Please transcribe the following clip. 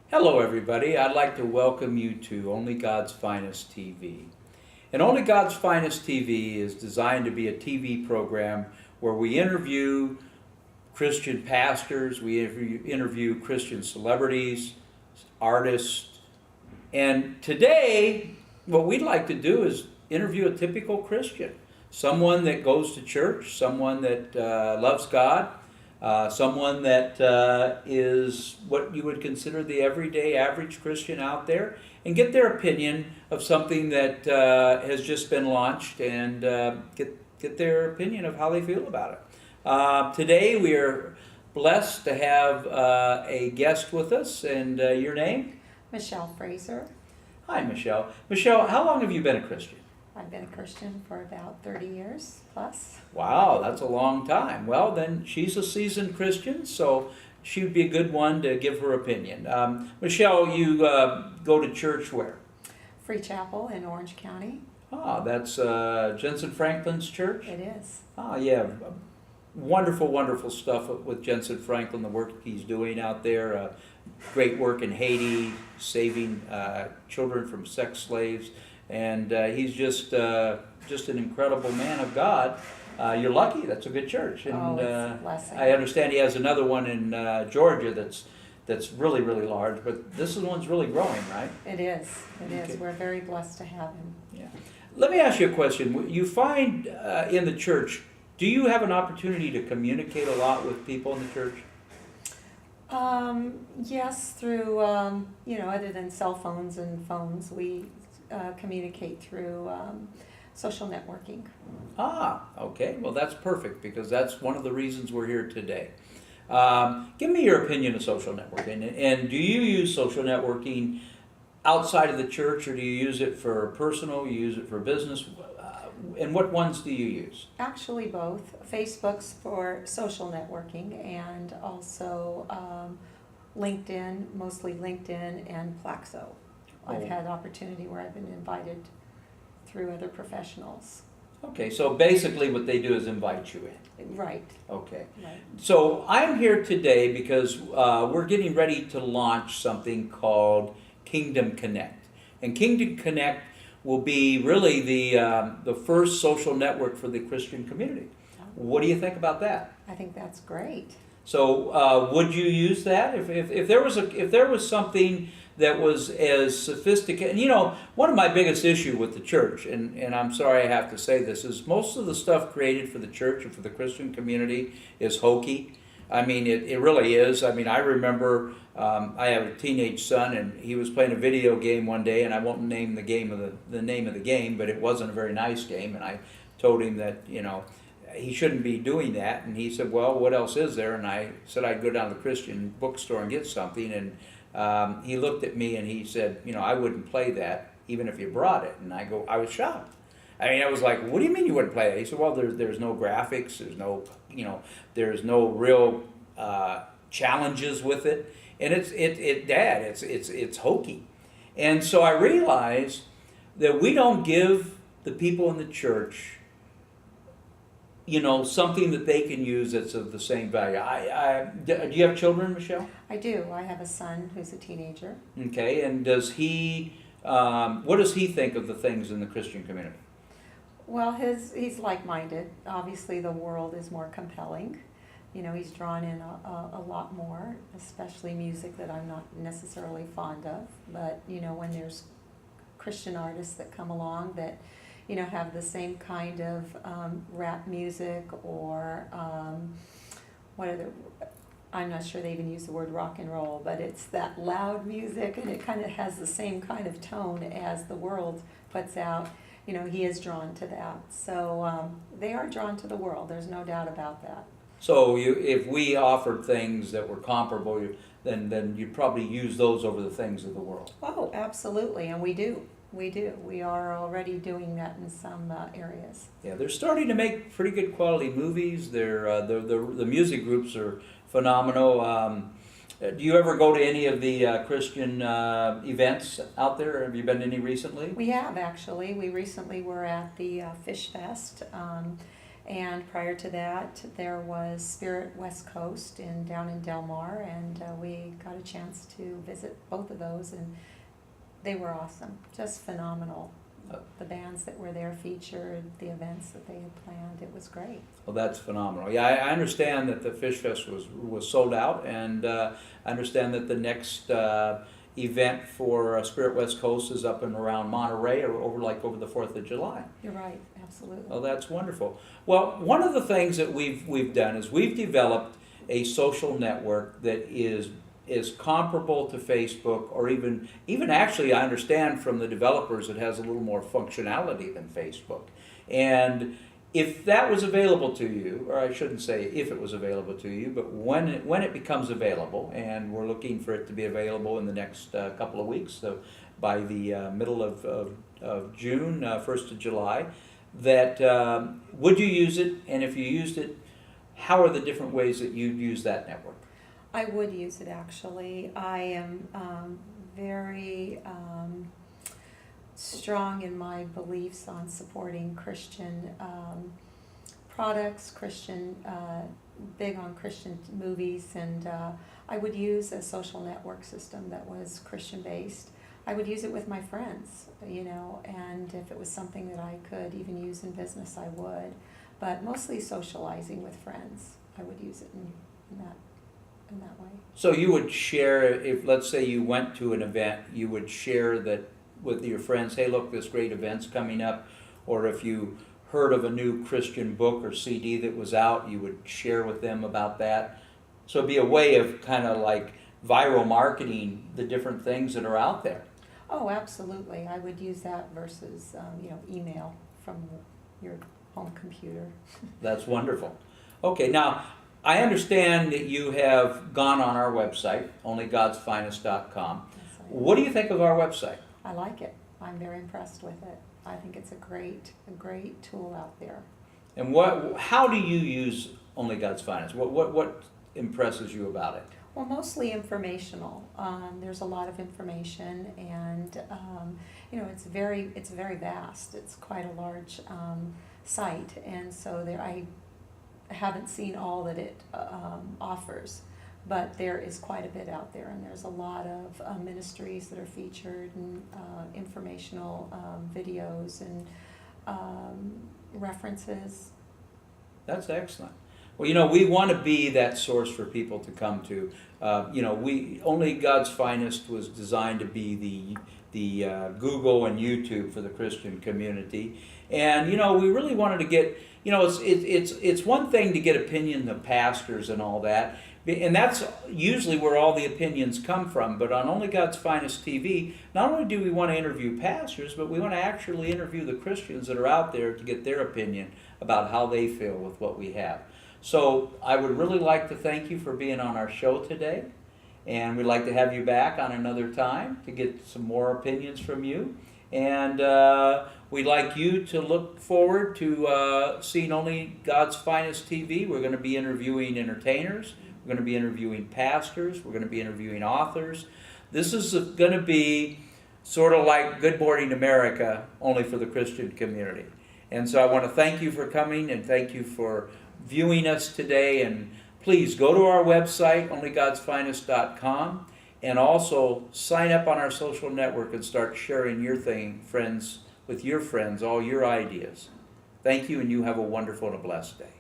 Hello, everybody. I'd like to welcome you to Only God's Finest TV. And Only God's Finest TV is designed to be a TV program where we interview Christian pastors, we interview Christian celebrities, artists, and today what we'd like to do is interview a typical Christian, someone that goes to church, someone that loves God, someone that is what you would consider the everyday average Christian out there, and get their opinion of something that has just been launched, and get their opinion of how they feel about it. Today we are blessed to have a guest with us, and your name? Michele Fraser. Hi, Michele. Michele, how long have you been a Christian? I've been a Christian for about 30 years plus. Wow, that's a long time. Well, then she's a seasoned Christian, so she would be a good one to give her opinion. Michele, you go to church where? Free Chapel in Orange County. Ah, that's Jensen Franklin's church? It is. Ah, yeah. Wonderful, wonderful stuff with Jensen Franklin, the work he's doing out there. Great work in Haiti, saving children from sex slaves. And he's just an incredible man of God. You're lucky. That's a good church. And It's a blessing. I understand he has another one in Georgia that's really, really large. But this one's really growing, right? It is. It is. Okay. We're very blessed to have him. Yeah. Let me ask you a question. You find in the church, do you have an opportunity to communicate a lot with people in the church? Yes, through, other than cell phones and phones, we communicate through social networking. Ah, okay. Well, that's perfect because that's one of the reasons we're here today. Give me your opinion of social networking. And do you use social networking outside of the church, or do you use it for personal, you use it for business? And what ones do you use? Actually, both. Facebook's for social networking, and also LinkedIn, mostly LinkedIn and Plaxo. I've Oh. had opportunity where I've been invited through other professionals. Okay, so basically what they do is invite you in. Right, Okay. right. So I'm here today because we're getting ready to launch something called Kingdom Connect. And Kingdom Connect will be really the first social network for the Christian community. What do you think about that? I think that's great. So would you use that if there was something that was as sophisticated? You know, one of my biggest issue with the church, and I'm sorry I have to say this, is most of the stuff created for the church and for the Christian community is hokey. I mean, it really is. I mean, I remember I have a teenage son, and he was playing a video game one day, and I won't name the name of the game, but it wasn't a very nice game, and I told him that he shouldn't be doing that, and he said, "Well, what else is there?" And I said I'd go down to the Christian bookstore and get something, and he looked at me and he said, "I wouldn't play that even if you brought it." And I was shocked. I mean, I was like, "What do you mean you wouldn't play it?" He said, "Well, there's no graphics, there's no real challenges with it, and it's hokey." And so I realized that we don't give the people in the church, something that they can use that's of the same value. Do you have children, Michele? I do. I have a son who's a teenager. Okay, and what does he think of the things in the Christian community? Well, he's like-minded. Obviously, the world is more compelling. He's drawn in a lot more, especially music that I'm not necessarily fond of. But, when there's Christian artists that come along that, have the same kind of rap music or I'm not sure they even use the word rock and roll, but it's that loud music, and it kind of has the same kind of tone as the world puts out. He is drawn to that. So they are drawn to the world. There's no doubt about that. So if we offered things that were comparable, then you'd probably use those over the things of the world. Oh, absolutely, and we do. We do. We are already doing that in some areas. Yeah, they're starting to make pretty good quality movies. The music groups are phenomenal. Do you ever go to any of the Christian events out there? Have you been to any recently? We have, actually. We recently were at the Fish Fest, And prior to that, there was Spirit West Coast down in Del Mar, and we got a chance to visit both of those, and they were awesome, just phenomenal. The bands that were there featured, the events that they had planned, it was great. Well, that's phenomenal. Yeah, I understand that the Fish Fest was sold out, and I understand that the next event for Spirit West Coast is up and around Monterey, or over the 4th of July. You're right, absolutely. Oh, that's wonderful. Well, one of the things that we've done is we've developed a social network that is comparable to Facebook, or even actually, I understand from the developers it has a little more functionality than Facebook. And if that was available to you, or I shouldn't say if it was available to you, but when it becomes available, and we're looking for it to be available in the next couple of weeks, so by the middle of June, 1st of July, that would you use it? And if you used it, how are the different ways that you'd use that network? I would use it, actually. I am very strong in my beliefs on supporting Christian products, big on Christian movies, and I would use a social network system that was Christian-based. I would use it with my friends, and if it was something that I could even use in business, I would. But mostly socializing with friends, I would use it in that way. So you would share, if let's say you went to an event, you would share that with your friends, hey, look, this great event's coming up, or if you heard of a new Christian book or CD that was out, you would share with them about that. So it'd be a way of kind of like viral marketing the different things that are out there. Oh, absolutely. I would use that versus, email from your home computer. That's wonderful. Okay, now, I understand that you have gone on our website, onlygodsfinest.com. Yes, What do you think of our website? I like it. I'm very impressed with it. I think it's a great tool out there. And how do you use Only God's Finest? What impresses you about it? Well, mostly informational. There's a lot of information, and it's very vast. It's quite a large site, and so I haven't seen all that it offers, but there is quite a bit out there, and there's a lot of ministries that are featured, and informational videos and references. That's excellent. Well, we want to be that source for people to come to. Only God's Finest was designed to be the Google and YouTube for the Christian community, and we really wanted to get. It's one thing to get opinion of pastors and all that, and that's usually where all the opinions come from. But on Only God's Finest TV, not only do we want to interview pastors, but we want to actually interview the Christians that are out there to get their opinion about how they feel with what we have. So I would really like to thank you for being on our show today, and we'd like to have you back on another time to get some more opinions from you. And we'd like you to look forward to seeing Only God's Finest TV. We're going to be interviewing entertainers. We're going to be interviewing pastors. We're going to be interviewing authors. This is going to be sort of like Good Morning America, only for the Christian community. And so I want to thank you for coming, and thank you for viewing us today. And please go to our website, onlygodsfinest.com. And also sign up on our social network and start sharing your with your friends, all your ideas. Thank you, and you have a wonderful and a blessed day.